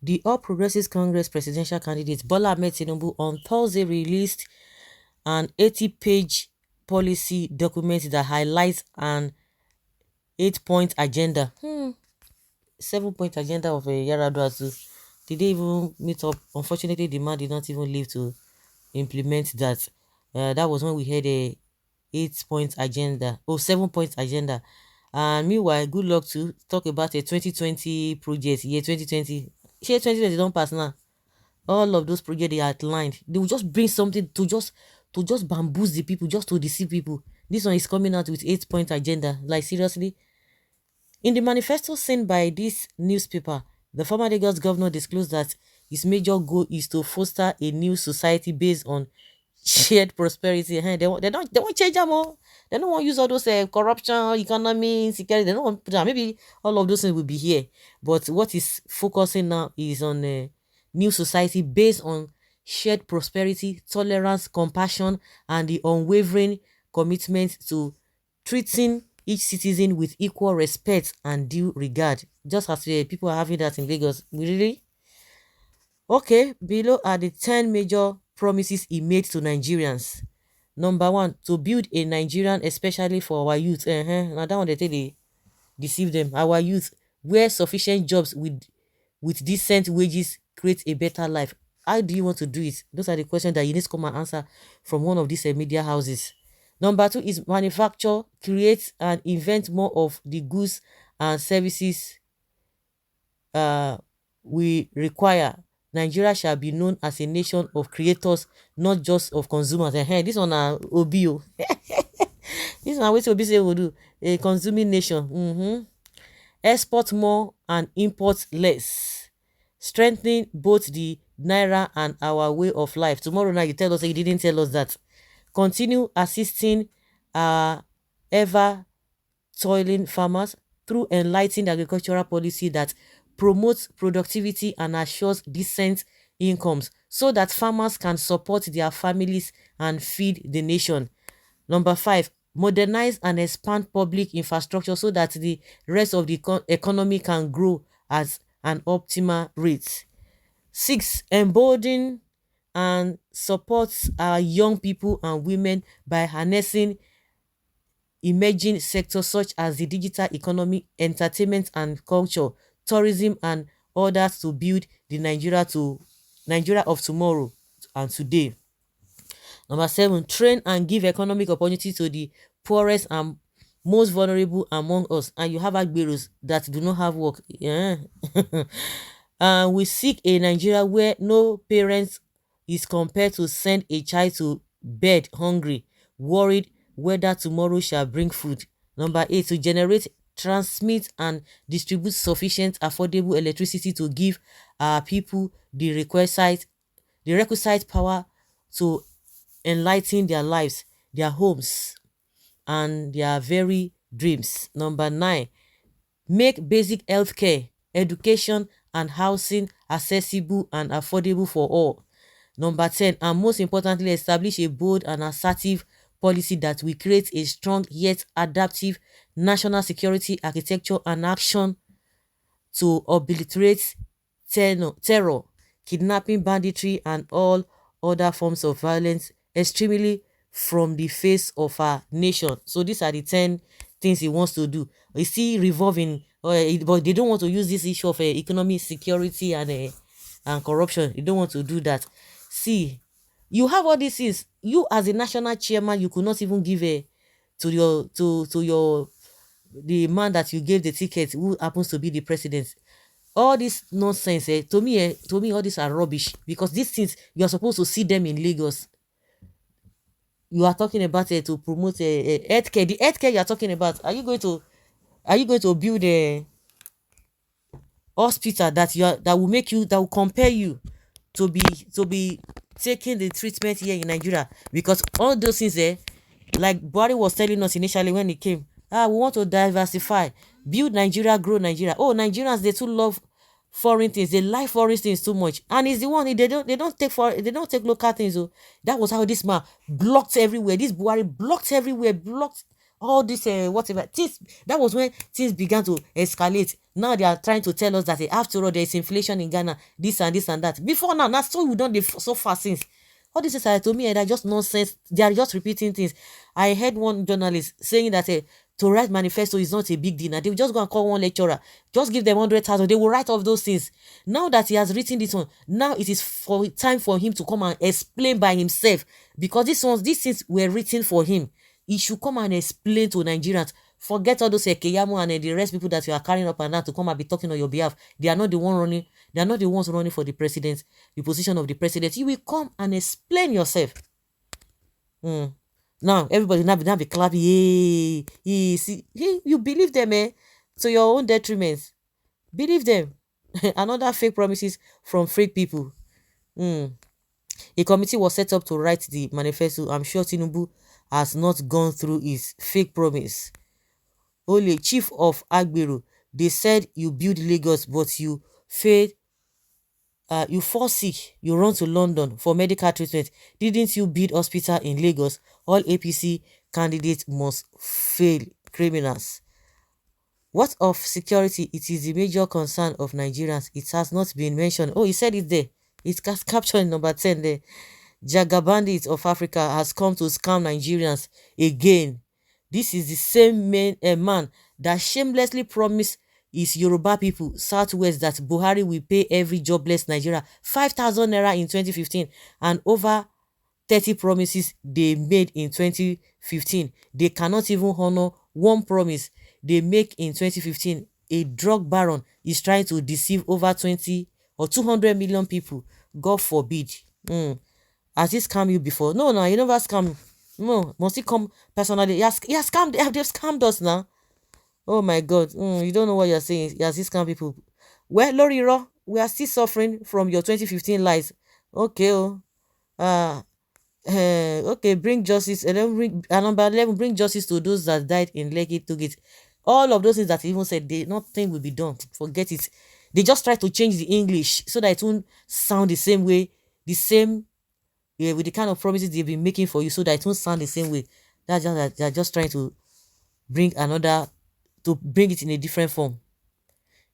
The All Progressives Congress presidential candidate Bola Ahmed Tinubu on Thursday released an 80-page policy document that highlights an 8-point agenda. 7-point agenda of a Yaradua too. Did they even meet up? Unfortunately, the man did not even live to implement that. That was when we had a 8-point agenda. Oh, 7-point agenda. And meanwhile, good luck to talk about a 2020 project. Year 2020. Share 2020 don't pass now. All of those projects they outlined, they will just bring something to just bamboozle the people, just to deceive people. This one is coming out with 8-point agenda. Like seriously, in the manifesto sent by this newspaper, the former Lagos governor disclosed that his major goal is to foster a new society based on shared prosperity. They won't change them all. They don't want to use all those corruption, economy, insecurity. They don't want to put them. Maybe all of those things will be here. But what is focusing now is on a new society based on shared prosperity, tolerance, compassion, and the unwavering commitment to treating each citizen with equal respect and due regard. Just as people are having that in Lagos. Really? Okay, below are the 10 major promises he made to Nigerians. Number one, to build a Nigerian, especially for our youth. Now that one they deceive them. Our youth, where sufficient jobs with decent wages create a better life. How do you want to do it? Those are the questions that you need to come and answer from one of these media houses. Number two is manufacture, create and invent more of the goods and services we require. Nigeria shall be known as a nation of creators, not just of consumers. This one Obio. This one what Obi say we do. A consuming nation. Export more and import less. Strengthening both the naira and our way of life. Tomorrow night you tell us you didn't tell us that. Continue assisting our ever toiling farmers through enlightened agricultural policy that promotes productivity and assures decent incomes so that farmers can support their families and feed the nation. Number five, modernize and expand public infrastructure so that the rest of the economy can grow at an optimal rate. Six, embolden and support our young people and women by harnessing emerging sectors such as the digital economy, entertainment and culture, tourism and others to build the Nigeria of tomorrow and today. Number seven, train and give economic opportunity to the poorest and most vulnerable among us. And you have agberos that do not have work. Yeah. And we seek a Nigeria where no parent is compelled to send a child to bed hungry, worried whether tomorrow shall bring food. Number eight, to generate, transmit and distribute sufficient affordable electricity to give our people the requisite power to enlighten their lives, their homes and their very dreams. Number nine, make basic healthcare, education and housing accessible and affordable for all. Number 10, and most importantly, establish a bold and assertive policy that will create a strong yet adaptive national security architecture and action to obliterate terror, kidnapping, banditry, and all other forms of violence extremely from the face of our nation. So these are the 10 things he wants to do. You see, revolving, but they don't want to use this issue of economic security and corruption. They don't want to do that. See, you have all these things. You as a national chairman, you could not even give to your the man that you gave the ticket, who happens to be the president. All this nonsense, to me, all these are rubbish, because these things you are supposed to see them in Lagos. You are talking about it to promote a healthcare. The healthcare you are talking about, are you going to build a hospital that will compare you to be taking the treatment here in Nigeria? Because all those things like Buhari was telling us initially when he came, we want to diversify, build Nigeria, grow Nigeria. Oh, Nigerians, they too love foreign things. They like foreign things too much, and it's the one they don't take local things. So that was how this man blocked everywhere. This Buhari blocked everywhere, blocked all this whatever things. That was when things began to escalate. Now they are trying to tell us that after all there is inflation in Ghana, this and that. Before now so we don't so far since. All this is to me, they're just nonsense. They are just repeating things. I heard one journalist saying that to write manifesto is not a big deal. Now they will just go and call one lecturer, just give them 100,000. They will write off those things. Now that he has written this one, now it is for time for him to come and explain by himself, because these things were written for him. He should come and explain to Nigerians. Forget all those Ekeyamu and the rest people that you are carrying up and down to come and be talking on your behalf. They are not the one running. They are not the ones running for the president, the position of the president. You will come and explain yourself. Now everybody now be clapping. Yay, see, you believe them, to your own detriment. Believe them. Another fake promises from fake people. A committee was set up to write the manifesto. I'm sure Tinubu has not gone through his fake promise. Only chief of Agbero, they said you build Lagos, but you failed. You fall sick, you run to London for medical treatment. Didn't you build hospital in Lagos? All APC candidates must fail. Criminals. What of security? It is the major concern of Nigerians. It has not been mentioned. Oh, he said it there. It's captured in number 10 there. Jaga bandits of Africa has come to scam Nigerians again. This is the same man that shamelessly promised his Yoruba people Southwest that Buhari will pay every jobless Nigeria 5,000 naira in 2015, and over 30 promises they made in 2015. They cannot even honor one promise they make in 2015. A drug baron is trying to deceive over 20 or 200 million people. God forbid. Has he scammed you before? No, he never scammed. No, must he come personally? He has scammed. They've scammed us now. Oh my God. You don't know what you're saying. He has scammed people. Well, Loriro, we are still suffering from your 2015 lies. Okay, okay, bring justice. Number 11, bring justice to those that died in Lekki Tugit. All of those things that he even said, nothing will be done. Forget it. They just try to change the English so that it won't sound the same way, with the kind of promises they've been making for you, so that it won't sound the same way. That's just that they're just trying to bring it in a different form.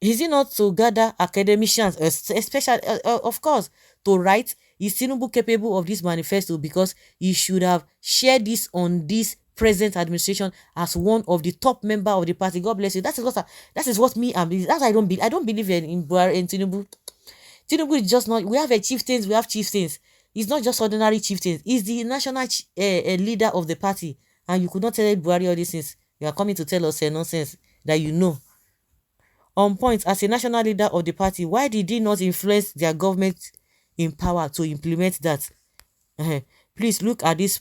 Is it not to gather academicians, especially, of course, to write? Is Tinubu capable of this manifesto? Because he should have shared this on this present administration as one of the top member of the party. God bless you. That is what me and that's why I don't believe in Tinubu. Tinubu is just not. We have chieftains. We have chieftains. He's not just ordinary chieftains. He's the national leader of the party, and you could not tell Buhari all these things. You are coming to tell us nonsense that you know. On point, as a national leader of the party, why did he not influence their government in power to implement that? Please look at this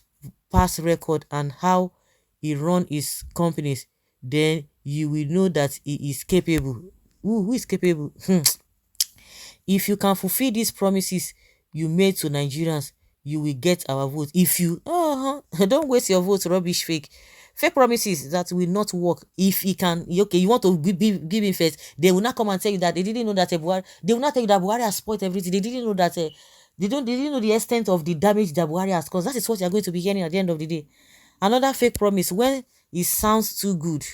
past record and how he run his companies. Then you will know that he is capable. Who is capable? If you can fulfill these promises you made to Nigerians, you will get our vote. If you don't waste your vote, rubbish, fake promises that will not work. If he can, okay, you want to give him first, they will not come and tell you that they didn't know that Buhari. They will not tell you that Buhari has spoiled everything. They didn't know that they didn't know the extent of the damage that Buhari has caused. That is what you are going to be hearing at the end of the day. Another fake promise, when it sounds too good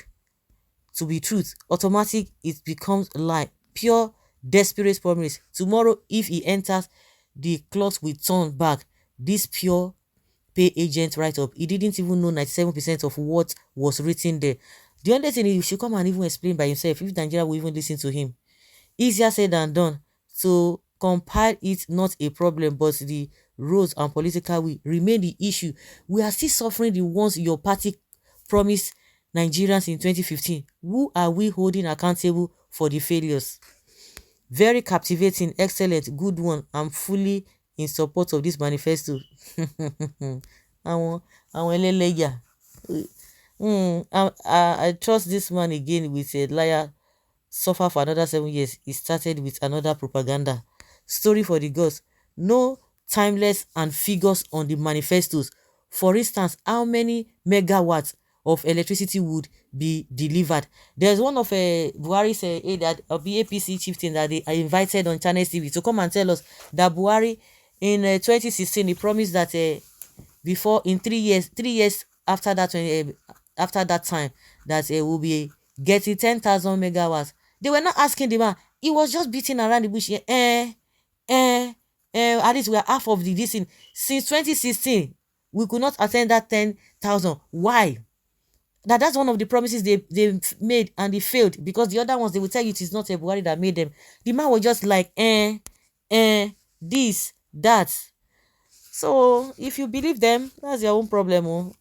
to be truth, automatic it becomes a lie. Pure desperate promise. Tomorrow, if he enters, the cloth will turn back. This pure pay agent write-up. He didn't even know 97% of what was written there. The only thing he should come and even explain by himself, if Nigeria will even listen to him. Easier said than done. So compile it, not a problem, but the roads and political will remain the issue. We are still suffering the ones your party promised Nigerians in 2015. Who are we holding accountable for the failures? Very captivating, excellent, good one. I'm fully in support of this manifesto. I trust this man again with a liar. Suffer for another 7 years. He started with another propaganda. Story for the gods. No timeless and figures on the manifestos. For instance, how many megawatts of electricity would be delivered? There's one of Buhari's of the APC chieftain that they invited on Channel TV to come and tell us that Buhari in 2016 he promised that before in 3 years after that after that time that will be getting 10,000 megawatts. They were not asking the man. He was just beating around the bush. At least we are half of the this thing. Since 2016, we could not attend that 10,000. Why? That's one of the promises they made, and they failed, because the other ones, they will tell you it is not a Buhari that made them. The man was just like, this, that. So if you believe them, that's your own problem. Oh.